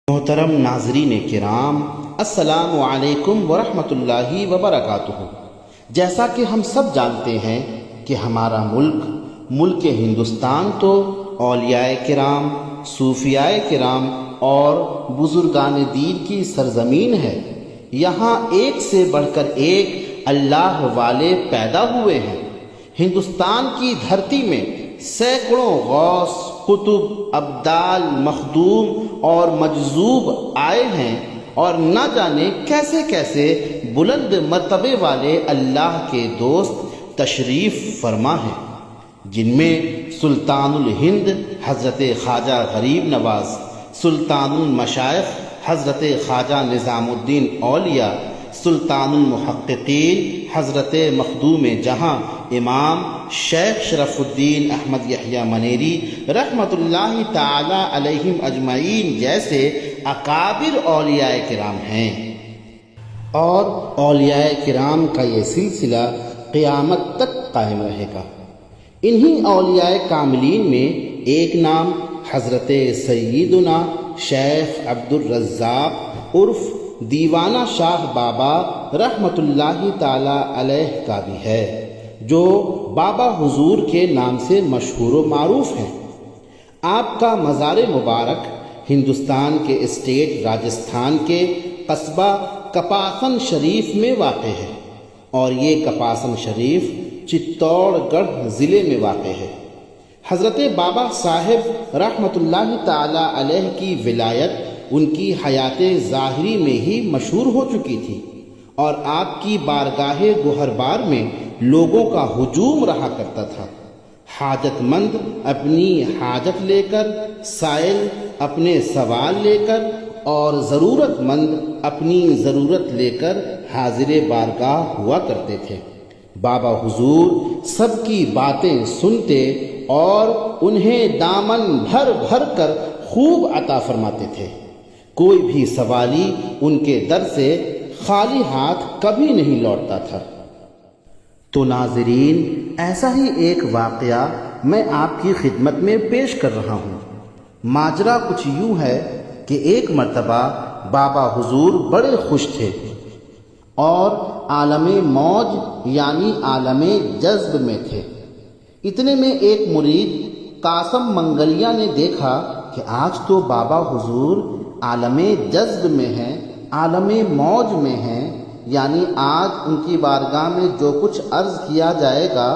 محترم ناظرین کرام، السلام علیکم ورحمۃ اللہ وبرکاتہ۔ جیسا کہ ہم سب جانتے ہیں کہ ہمارا ملک ہندوستان تو اولیاء کرام، صوفیاء کرام اور بزرگان دین کی سرزمین ہے۔ یہاں ایک سے بڑھ کر ایک اللہ والے پیدا ہوئے ہیں۔ ہندوستان کی دھرتی میں سینکڑوں غوث، قطب، ابدال، مخدوم اور مجذوب آئے ہیں اور نہ جانے کیسے کیسے بلند مرتبے والے اللہ کے دوست تشریف فرما ہیں، جن میں سلطان الہند حضرت خواجہ غریب نواز، سلطان المشائخ حضرت خواجہ نظام الدین اولیاء، سلطان المحققین حضرت مخدوم جہاں امام شیخ شرف الدین احمد یحییٰ منیری رحمۃ اللہ تعالی علیہم اجمعین جیسے اکابر اولیاء کرام ہیں، اور اولیاء کرام کا یہ سلسلہ قیامت تک قائم رہے گا۔ انہی اولیاء کاملین میں ایک نام حضرت سیدنا شیخ عبد الرزاق عرف دیوانہ شاہ بابا رحمۃ اللہ تعالی علیہ کا بھی ہے، جو بابا حضور کے نام سے مشہور و معروف ہیں۔ آپ کا مزار مبارک ہندوستان کے اسٹیٹ راجستھان کے قصبہ کپاسن شریف میں واقع ہے، اور یہ کپاسن شریف چتوڑ گڑھ ضلع میں واقع ہے۔ حضرت بابا صاحب رحمۃ اللہ تعالی علیہ کی ولایت ان کی حیات ظاہری میں ہی مشہور ہو چکی تھی، اور آپ کی بارگاہ گوہربار میں لوگوں کا ہجوم رہا کرتا تھا۔ حاجت مند اپنی حاجت لے کر، سائل اپنے سوال لے کر، اور ضرورت مند اپنی ضرورت لے کر حاضر بارگاہ ہوا کرتے تھے۔ بابا حضور سب کی باتیں سنتے اور انہیں دامن بھر بھر کر خوب عطا فرماتے تھے۔ کوئی بھی سوالی ان کے در سے خالی ہاتھ کبھی نہیں لوٹتا تھا۔ تو ناظرین، ایسا ہی ایک واقعہ میں آپ کی خدمت میں پیش کر رہا ہوں۔ ماجرا کچھ یوں ہے کہ ایک مرتبہ بابا حضور بڑے خوش تھے اور عالم موج یعنی عالم جذب میں تھے۔ اتنے میں ایک مرید قاسم منگلیا نے دیکھا کہ آج تو بابا حضور عالم جذب میں ہیں، عالم موج میں ہیں، یعنی آج ان کی بارگاہ میں جو کچھ عرض کیا جائے گا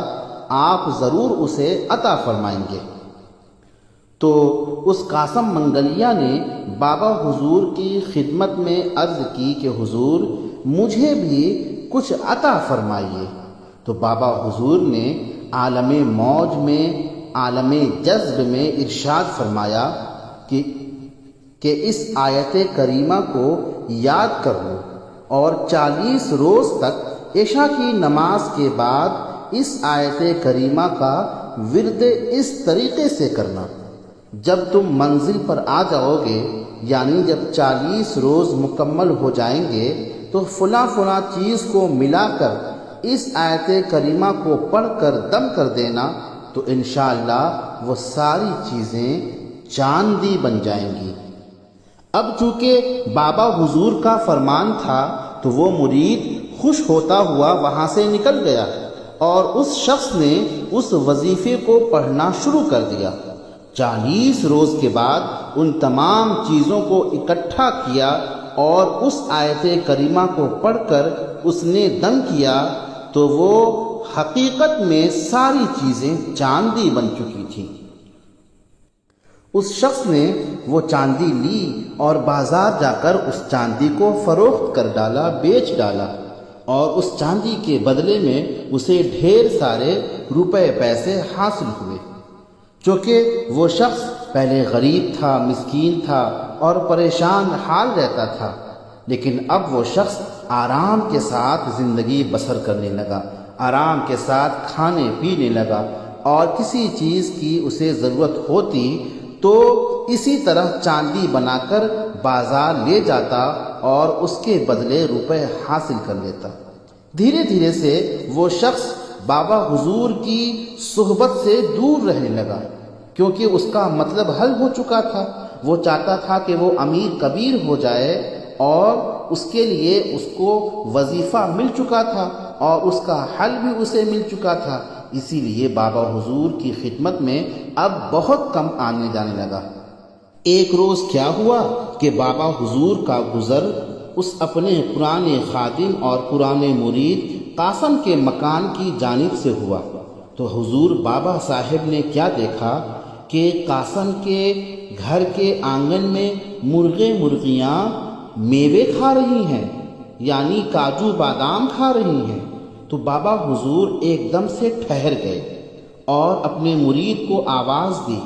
آپ ضرور اسے عطا فرمائیں گے۔ تو اس قاسم منگلیا نے بابا حضور کی خدمت میں عرض کی کہ حضور مجھے بھی کچھ عطا فرمائیے۔ تو بابا حضور نے عالم موج میں، عالم جذب میں ارشاد فرمایا کہ اس آیت کریمہ کو یاد کر لو، اور 40 روز تک عشاء کی نماز کے بعد اس آیت کریمہ کا ورد اس طریقے سے کرنا۔ جب تم منزل پر آ جاؤ گے، یعنی جب 40 روز مکمل ہو جائیں گے، تو فلاں فلاں چیز کو ملا کر اس آیت کریمہ کو پڑھ کر دم کر دینا، تو انشاءاللہ وہ ساری چیزیں چاندی بن جائیں گی۔ اب چونکہ بابا حضور کا فرمان تھا تو وہ مرید خوش ہوتا ہوا وہاں سے نکل گیا، اور اس شخص نے اس وظیفے کو پڑھنا شروع کر دیا۔ 40 روز کے بعد ان تمام چیزوں کو اکٹھا کیا اور اس آیت کریمہ کو پڑھ کر اس نے دم کیا، تو وہ حقیقت میں ساری چیزیں چاندی بن چکی تھیں۔ اس شخص نے وہ چاندی لی اور بازار جا کر اس چاندی کو فروخت کر ڈالا، بیچ ڈالا، اور اس چاندی کے بدلے میں اسے ڈھیر سارے روپے پیسے حاصل ہوئے۔ چونکہ وہ شخص پہلے غریب تھا، مسکین تھا اور پریشان حال رہتا تھا، لیکن اب وہ شخص آرام کے ساتھ زندگی بسر کرنے لگا، آرام کے ساتھ کھانے پینے لگا، اور کسی چیز کی اسے ضرورت ہوتی تو اسی طرح چاندی بنا کر بازار لے جاتا اور اس کے بدلے روپے حاصل کر لیتا۔ دھیرے دھیرے سے وہ شخص بابا حضور کی صحبت سے دور رہنے لگا، کیونکہ اس کا مطلب حل ہو چکا تھا۔ وہ چاہتا تھا کہ وہ امیر کبیر ہو جائے، اور اس کے لیے اس کو وظیفہ مل چکا تھا اور اس کا حل بھی اسے مل چکا تھا، اسی لیے بابا حضور کی خدمت میں اب بہت کم آنے جانے لگا۔ ایک روز کیا ہوا کہ بابا حضور کا گزر اس اپنے پرانے خادم اور پرانے مرید قاسم کے مکان کی جانب سے ہوا، تو حضور بابا صاحب نے کیا دیکھا کہ قاسم کے گھر کے آنگن میں مرغے مرغیاں میوے کھا رہی ہیں، یعنی کاجو بادام کھا رہی ہیں۔ تو بابا حضور ایک دم سے ٹھہر گئے اور اپنے مرید کو آواز دی۔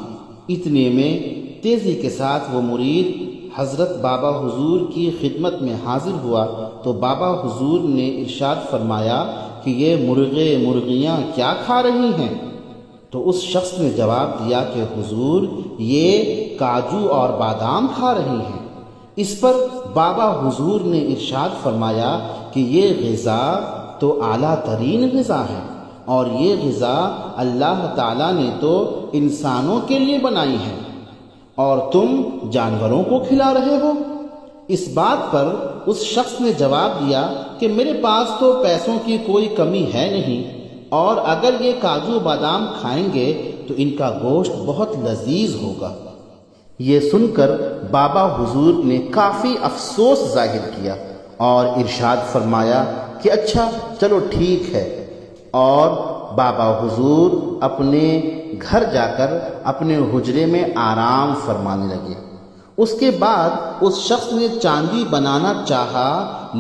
اتنے میں تیزی کے ساتھ وہ مرید حضرت بابا حضور کی خدمت میں حاضر ہوا، تو بابا حضور نے ارشاد فرمایا کہ یہ مرغے مرغیاں کیا کھا رہی ہیں؟ تو اس شخص نے جواب دیا کہ حضور یہ کاجو اور بادام کھا رہی ہیں۔ اس پر بابا حضور نے ارشاد فرمایا کہ یہ غذا تو اعلیٰ ترین غذا ہے، اور یہ غذا اللہ تعالیٰ نے تو انسانوں کے لیے بنائی ہے، اور تم جانوروں کو کھلا رہے ہو۔ اس بات پر اس شخص نے جواب دیا کہ میرے پاس تو پیسوں کی کوئی کمی ہے نہیں، اور اگر یہ کاجو بادام کھائیں گے تو ان کا گوشت بہت لذیذ ہوگا۔ یہ سن کر بابا حضور نے کافی افسوس ظاہر کیا اور ارشاد فرمایا کہ اچھا چلو ٹھیک ہے، اور بابا حضور اپنے گھر جا کر اپنے حجرے میں آرام فرمانے لگے۔ اس کے بعد اس شخص نے چاندی بنانا چاہا،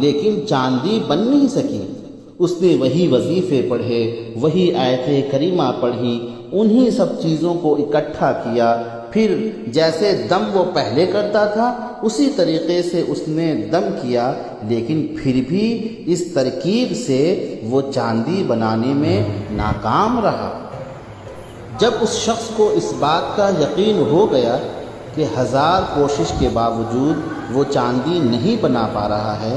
لیکن چاندی بن نہیں سکی۔ اس نے وہی وظیفے پڑھے، وہی آیت کریمہ پڑھی، انہی سب چیزوں کو اکٹھا کیا، پھر جیسے دم وہ پہلے کرتا تھا اسی طریقے سے اس نے دم کیا، لیکن پھر بھی اس ترکیب سے وہ چاندی بنانے میں ناکام رہا۔ جب اس شخص کو اس بات کا یقین ہو گیا کہ 1000 کوشش کے باوجود وہ چاندی نہیں بنا پا رہا ہے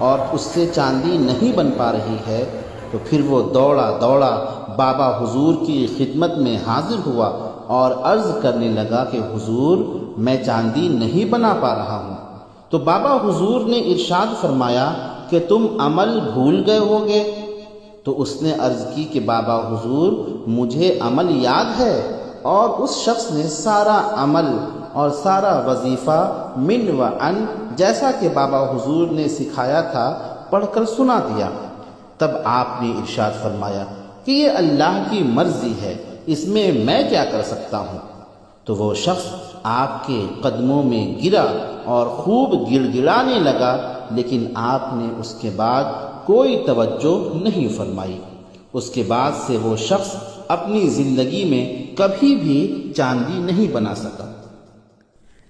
اور اس سے چاندی نہیں بن پا رہی ہے، تو پھر وہ دوڑا بابا حضور کی خدمت میں حاضر ہوا اور عرض کرنے لگا کہ حضور میں چاندی نہیں بنا پا رہا ہوں۔ تو بابا حضور نے ارشاد فرمایا کہ تم عمل بھول گئے ہوگے۔ تو اس نے عرض کی کہ بابا حضور مجھے عمل یاد ہے، اور اس شخص نے سارا عمل اور سارا وظیفہ من و عن جیسا کہ بابا حضور نے سکھایا تھا پڑھ کر سنا دیا۔ تب آپ نے ارشاد فرمایا کہ یہ اللہ کی مرضی ہے، اس میں میں کیا کر سکتا ہوں؟ تو وہ شخص آپ کے قدموں میں گرا اور خوب گڑ گڑانے لگا، لیکن آپ نے اس کے بعد کوئی توجہ نہیں فرمائی۔ اس کے بعد سے وہ شخص اپنی زندگی میں کبھی بھی چاندی نہیں بنا سکا۔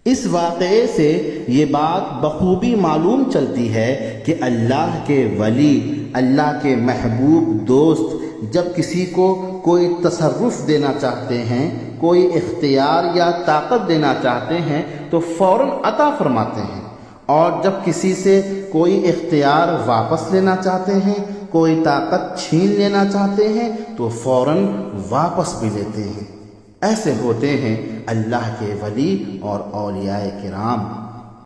اس واقعے سے یہ بات بخوبی معلوم چلتی ہے کہ اللہ کے ولی، اللہ کے محبوب دوست جب کسی کو کوئی تصرف دینا چاہتے ہیں، کوئی اختیار یا طاقت دینا چاہتے ہیں تو فوراً عطا فرماتے ہیں، اور جب کسی سے کوئی اختیار واپس لینا چاہتے ہیں، کوئی طاقت چھین لینا چاہتے ہیں تو فوراً واپس بھی لیتے ہیں۔ ایسے ہوتے ہیں اللہ کے ولی اور اولیاء کرام۔